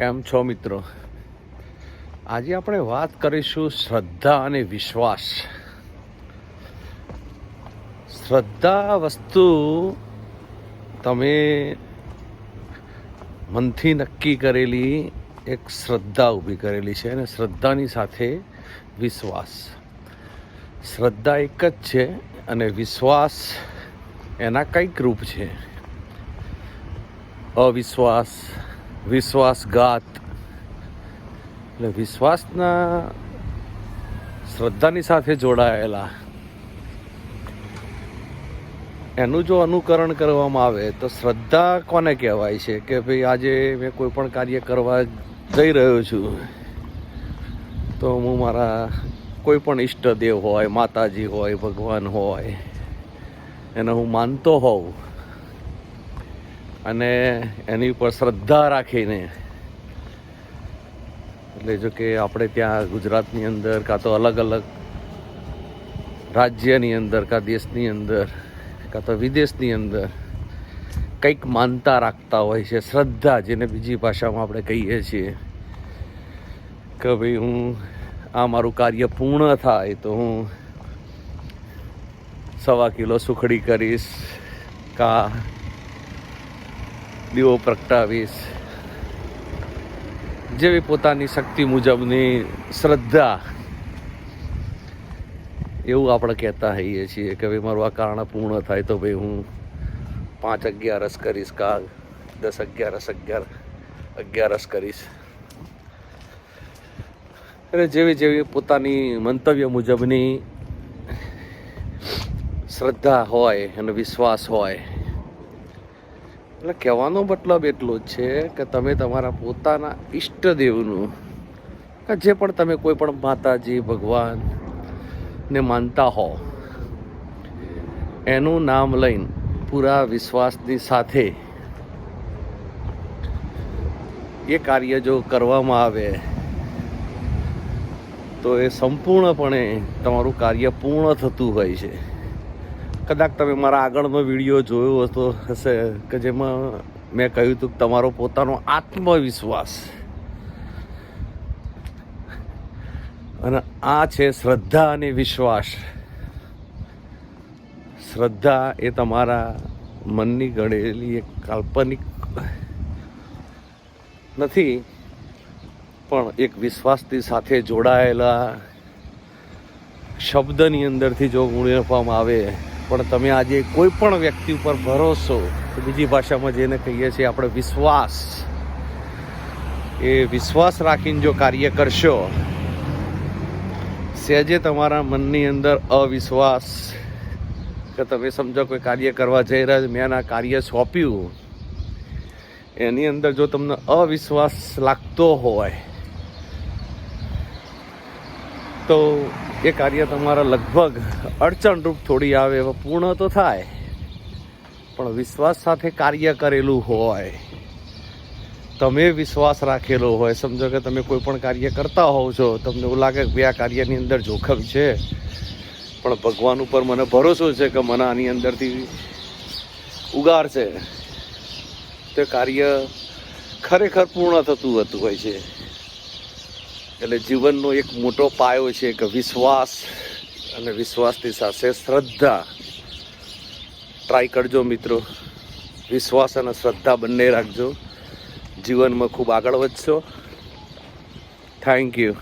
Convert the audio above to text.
કેમ છો મિત્રો? આજે આપણે વાત કરીશું શ્રદ્ધા અને વિશ્વાસ. શ્રદ્ધા વસ્તુ તમે મનથી નક્કી કરેલી એક શ્રદ્ધા ઊભી કરેલી છે અને શ્રદ્ધાની સાથે વિશ્વાસ. શ્રદ્ધા એક જ છે અને વિશ્વાસ એના કંઈક રૂપ છે. અવિશ્વાસ, વિશ્વાસઘાત. એટલે વિશ્વાસના શ્રદ્ધાની સાથે જોડાયેલા એનું જો અનુકરણ કરવામાં આવે તો શ્રદ્ધા કોને કહેવાય છે કે ભાઈ આજે મેં કોઈ પણ કાર્ય કરવા જઈ રહ્યો છું તો હું મારા કોઈ પણ ઈષ્ટદેવ હોય, માતાજી હોય, ભગવાન હોય, એને હું માનતો હોઉં અને એની ઉપર શ્રદ્ધા રાખીને, એટલે જો કે આપણે ત્યાં ગુજરાતની અંદર કાં તો અલગ અલગ રાજ્યની અંદર, કાં દેશની અંદર, કાં તો વિદેશની અંદર કંઈક માનતા રાખતા હોય છે. શ્રદ્ધા, જેને બીજી ભાષામાં આપણે કહીએ છીએ કે ભાઈ હું આ મારું કાર્ય પૂર્ણ થાય તો હું 1.25 કિલો સુખડી કરીશ, કાં દીવો પ્રગટાવીશ, જેવી પોતાની શક્તિ મુજબની શ્રદ્ધા. એવું આપણે કહેતા હોઈએ છીએ કે ભાઈ મારું આ કારણ પૂર્ણ થાય તો ભાઈ હું 5 અગિયારસ કરીશ, કાં 10 અગિયારસ કરીશ. એટલે જેવી જેવી પોતાની મંતવ્ય મુજબની શ્રદ્ધા હોય અને વિશ્વાસ હોય. એટલે કહેવાનો મતલબ એટલો જ છે કે તમે તમારા પોતાના ઈષ્ટદેવનું, કે જે પણ તમે કોઈ પણ માતાજી, ભગવાન ને માનતા હો, એનું નામ લઈને પૂરા વિશ્વાસની સાથે એ કાર્ય જો કરવામાં આવે તો એ સંપૂર્ણપણે તમારું કાર્ય પૂર્ણ થતું હોય છે. કદાચ તમે મારા આગળનો વિડીયો જોયો હતો હશે કે જેમાં મેં કહ્યું હતું કે તમારો પોતાનો આત્મવિશ્વાસ, અને આ છે શ્રદ્ધા અને વિશ્વાસ. શ્રદ્ધા એ તમારા મનની ઘડેલી એક કાલ્પનિક નથી, પણ એક વિશ્વાસની સાથે જોડાયેલા શબ્દની અંદરથી જો ઉમેરવામાં આવે. પણ તમે આજે કોઈ પણ વ્યક્તિ ઉપર ભરોસો, બીજી ભાષામાં જેને કહીએ છીએ આપણે વિશ્વાસ, એ વિશ્વાસ રાખીને જો કાર્ય કરશો, સહેજે તમારા મનની અંદર અવિશ્વાસ, કે તમે સમજો કોઈ કાર્ય કરવા જઈ રહ્યા, મેં આ કાર્ય સોંપ્યું, એની અંદર જો તમને અવિશ્વાસ લાગતો હોય તો એ કાર્ય તમારા લગભગ અડચણરૂપ થોડી આવે, પૂર્ણ તો થાય, પણ વિશ્વાસ સાથે કાર્ય કરેલું હોય, તમે વિશ્વાસ રાખેલો હોય. સમજો કે તમે કોઈ પણ કાર્ય કરતા હોવ છો, તમને એવું લાગે કે આ કાર્યની અંદર જોખમ છે, પણ ભગવાન ઉપર મને ભરોસો છે કે મને આની અંદરથી ઉગાર છે, તે કાર્ય ખરેખર પૂર્ણ થતું હોય છે. એટલે જીવનનો એક મોટો પાયો છે કે વિશ્વાસ, અને વિશ્વાસની સાથે શ્રદ્ધા. ટ્રાય કરજો મિત્રો, વિશ્વાસ અને શ્રદ્ધા બંને રાખજો, જીવનમાં ખૂબ આગળ વધશો. Thank you.